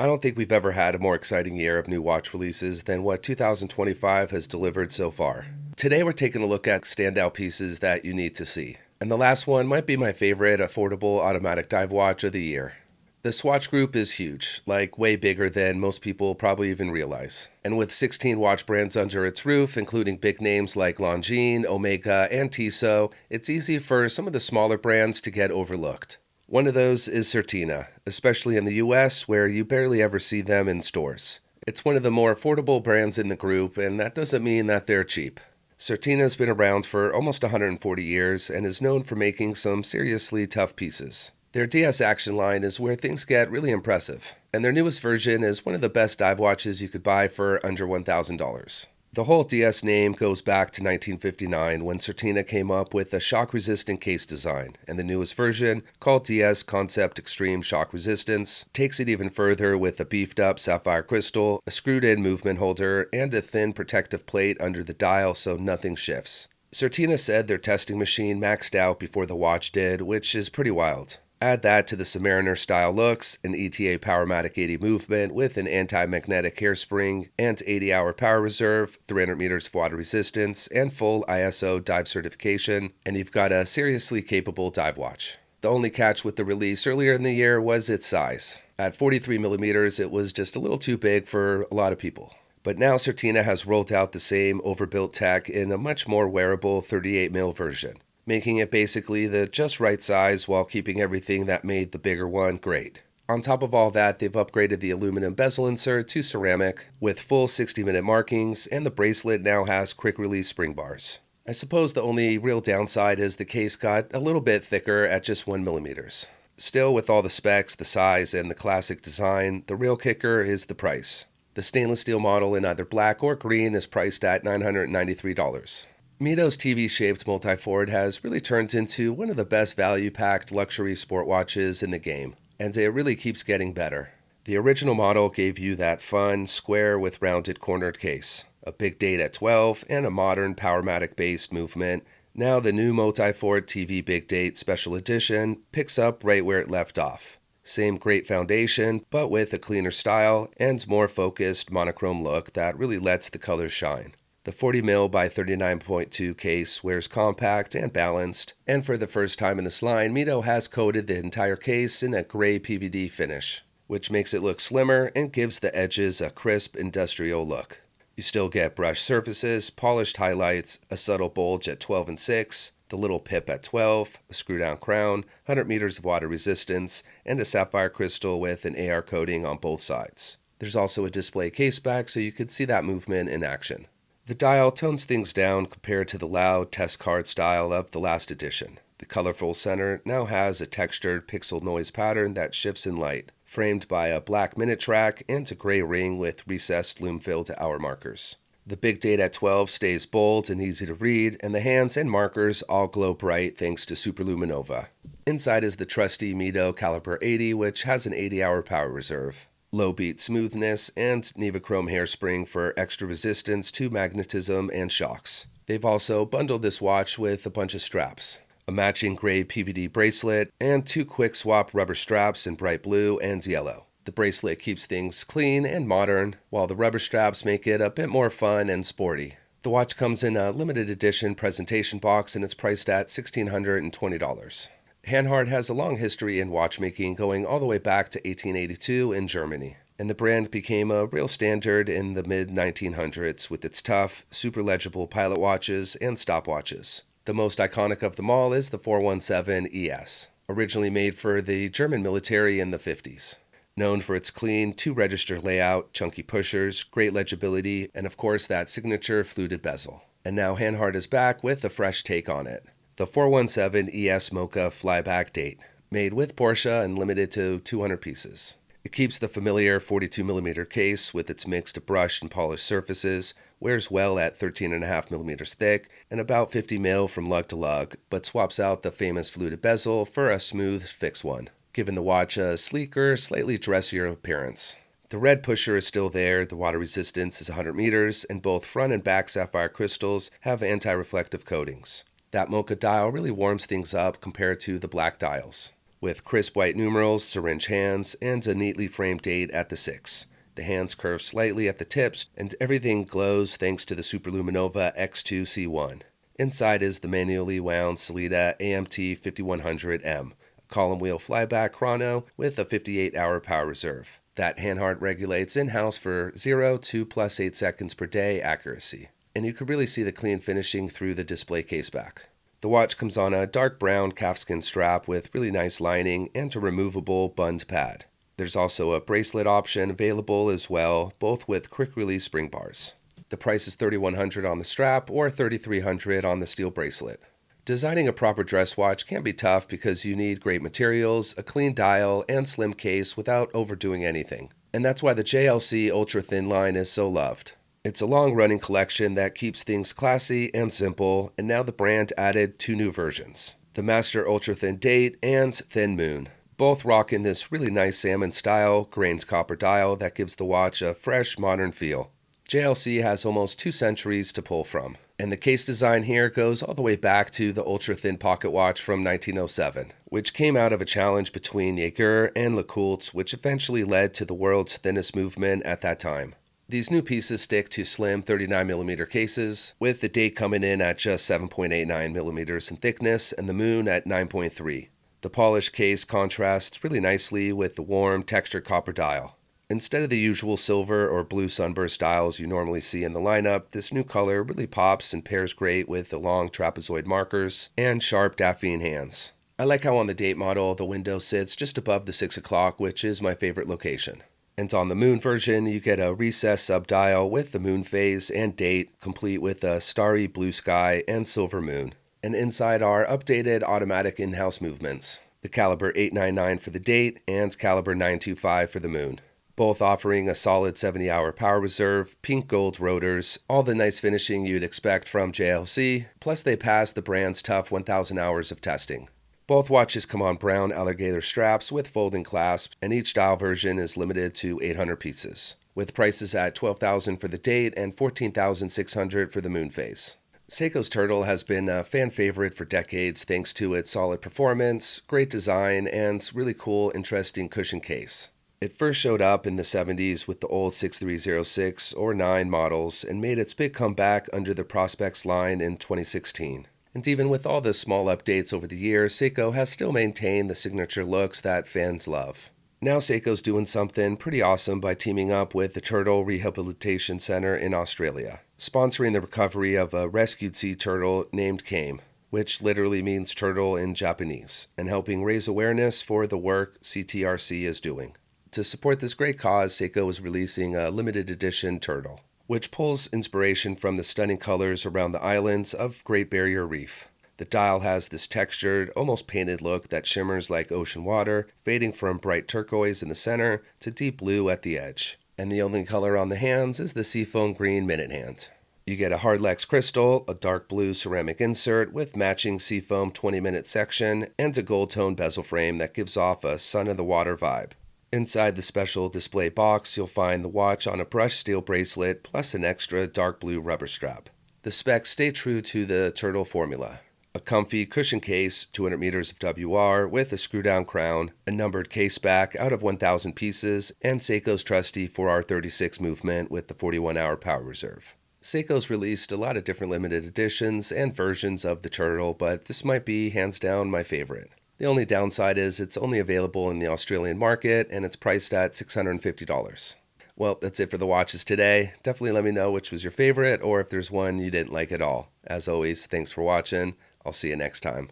I don't think we've ever had a more exciting year of new watch releases than what 2025 has delivered so far. Today we're taking a look at standout pieces that you need to see. And the last one might be my favorite affordable automatic dive watch of the year. The Swatch Group is huge, like way bigger than most people probably even realize. And with 16 watch brands under its roof, including big names like Longines, Omega, and Tissot, it's easy for some of the smaller brands to get overlooked. One of those is Certina, especially in the US where you barely ever see them in stores. It's one of the more affordable brands in the group, and that doesn't mean that they're cheap. Certina's been around for almost 140 years and is known for making some seriously tough pieces. Their DS Action line is where things get really impressive, and their newest version is one of the best dive watches you could buy for under $1,000. The whole DS name goes back to 1959 when Certina came up with a shock-resistant case design, and the newest version, called DS Concept Extreme Shock Resistance, takes it even further with a beefed-up sapphire crystal, a screwed-in movement holder, and a thin protective plate under the dial so nothing shifts. Certina said their testing machine maxed out before the watch did, which is pretty wild. Add that to the Submariner-style looks, an ETA Powermatic 80 movement with an anti-magnetic hairspring and 80-hour power reserve, 300 meters of water resistance, and full ISO dive certification, and you've got a seriously capable dive watch. The only catch with the release earlier in the year was its size. At 43 millimeters, it was just a little too big for a lot of people. But now Certina has rolled out the same overbuilt tech in a much more wearable 38mm version, making it basically the just right size while keeping everything that made the bigger one great. On top of all that, they've upgraded the aluminum bezel insert to ceramic with full 60-minute markings, and the bracelet now has quick-release spring bars. I suppose the only real downside is the case got a little bit thicker at just 1 millimeters. Still, with all the specs, the size, and the classic design, the real kicker is the price. The stainless steel model in either black or green is priced at $993. Mido's TV-shaped Multifort has really turned into one of the best value-packed luxury sport watches in the game, and it really keeps getting better. The original model gave you that fun, square with rounded cornered case, a big date at 12, and a modern Powermatic-based movement. Now the new Multifort TV Big Date Special Edition picks up right where it left off. Same great foundation, but with a cleaner style and more focused monochrome look that really lets the colors shine. The 40mm by 39.2 case wears compact and balanced, and for the first time in this line, Mido has coated the entire case in a gray PVD finish, which makes it look slimmer and gives the edges a crisp industrial look. You still get brushed surfaces, polished highlights, a subtle bulge at 12 and 6, the little pip at 12, a screw-down crown, 100 meters of water resistance, and a sapphire crystal with an AR coating on both sides. There's also a display case back so you can see that movement in action. The dial tones things down compared to the loud test card style of the last edition. The colorful center now has a textured pixel noise pattern that shifts in light, framed by a black minute track and a gray ring with recessed lume-filled hour markers. The big date at 12 stays bold and easy to read, and the hands and markers all glow bright thanks to Superluminova. Inside is the trusty Mido Caliber 80, which has an 80-hour power reserve, low beat smoothness, and Nevachrome hairspring for extra resistance to magnetism and shocks. They've also bundled this watch with a bunch of straps, a matching gray PVD bracelet, and 2 quick swap rubber straps in bright blue and yellow. The bracelet keeps things clean and modern, while the rubber straps make it a bit more fun and sporty. The watch comes in a limited edition presentation box and it's priced at $1,620. Hanhart has a long history in watchmaking going all the way back to 1882 in Germany, and the brand became a real standard in the mid-1900s with its tough, super legible pilot watches and stopwatches. The most iconic of them all is the 417 ES, originally made for the German military in the 50s. Known for its clean, 2-register layout, chunky pushers, great legibility, and of course that signature fluted bezel. And now Hanhart is back with a fresh take on it. The 417 ES Mocha Flyback date, made with Porsche and limited to 200 pieces. It keeps the familiar 42mm case with its mixed brushed and polished surfaces, wears well at 13.5mm thick and about 50mm from lug to lug, but swaps out the famous fluted bezel for a smooth, fixed one, giving the watch a sleeker, slightly dressier appearance. The red pusher is still there, the water resistance is 100 meters, and both front and back sapphire crystals have anti-reflective coatings. That Mocha dial really warms things up compared to the black dials. with crisp white numerals, syringe hands, and a neatly framed date at the 6. The hands curve slightly at the tips, and everything glows thanks to the Superluminova X2C1. Inside is the manually wound Sellita AMT 5100M, a column wheel flyback chrono with a 58-hour power reserve that Hanhart regulates in-house for 0 to +8 seconds per day accuracy. And you can really see the clean finishing through the display case back. The watch comes on a dark brown calfskin strap with really nice lining and a removable bund pad. There's also a bracelet option available as well, both with quick-release spring bars. The price is $3,100 on the strap or $3,300 on the steel bracelet. Designing a proper dress watch can be tough because you need great materials, a clean dial, and slim case without overdoing anything. And that's why the JLC Ultra Thin line is so loved. It's a long-running collection that keeps things classy and simple, and now the brand added 2 new versions, the Master Ultra Thin Date and Thin Moon. Both rock in this really nice salmon style, grained copper dial that gives the watch a fresh, modern feel. JLC has almost 2 centuries to pull from, and the case design here goes all the way back to the Ultra Thin pocket watch from 1907, which came out of a challenge between Jaeger and LeCoultre, which eventually led to the world's thinnest movement at that time. These new pieces stick to slim 39mm cases, with the date coming in at just 7.89mm in thickness and the moon at 9.3. The polished case contrasts really nicely with the warm, textured copper dial. Instead of the usual silver or blue sunburst dials you normally see in the lineup, this new color really pops and pairs great with the long trapezoid markers and sharp daphne hands. I like how on the date model the window sits just above the 6 o'clock, which is my favorite location. And on the moon version, you get a recessed subdial with the moon phase and date, complete with a starry blue sky and silver moon. And inside are updated automatic in-house movements, the caliber 899 for the date and caliber 925 for the moon, both offering a solid 70-hour power reserve, pink gold rotors, all the nice finishing you'd expect from JLC, plus they pass the brand's tough 1,000 hours of testing. Both watches come on brown alligator straps with folding clasps, and each dial version is limited to 800 pieces, with prices at $12,000 for the date and $14,600 for the moon phase. Seiko's Turtle has been a fan favorite for decades thanks to its solid performance, great design, and really cool, interesting cushion case. It first showed up in the 70s with the old 6306 or 9 models and made its big comeback under the Prospex line in 2016. And even with all the small updates over the years, Seiko has still maintained the signature looks that fans love. Now Seiko's doing something pretty awesome by teaming up with the Turtle Rehabilitation Center in Australia, sponsoring the recovery of a rescued sea turtle named Kame, which literally means turtle in Japanese, and helping raise awareness for the work CTRC is doing. To support this great cause, Seiko is releasing a limited edition turtle, which pulls inspiration from the stunning colors around the islands of Great Barrier Reef. The dial has this textured, almost painted look that shimmers like ocean water, fading from bright turquoise in the center to deep blue at the edge. And the only color on the hands is the seafoam green minute hand. You get a Hardlex crystal, a dark blue ceramic insert with matching seafoam 20-minute section, and a gold tone bezel frame that gives off a sun of the water vibe. Inside the special display box, you'll find the watch on a brushed steel bracelet plus an extra dark blue rubber strap. The specs stay true to the Turtle formula. A comfy cushion case, 200 meters of WR with a screw-down crown, a numbered case back out of 1,000 pieces, and Seiko's trusty 4R36 movement with the 41-hour power reserve. Seiko's released a lot of different limited editions and versions of the Turtle, but this might be hands down my favorite. The only downside is it's only available in the Australian market and it's priced at $650. Well, that's it for the watches today. Definitely let me know which was your favorite or if there's one you didn't like at all. As always, thanks for watching. I'll see you next time.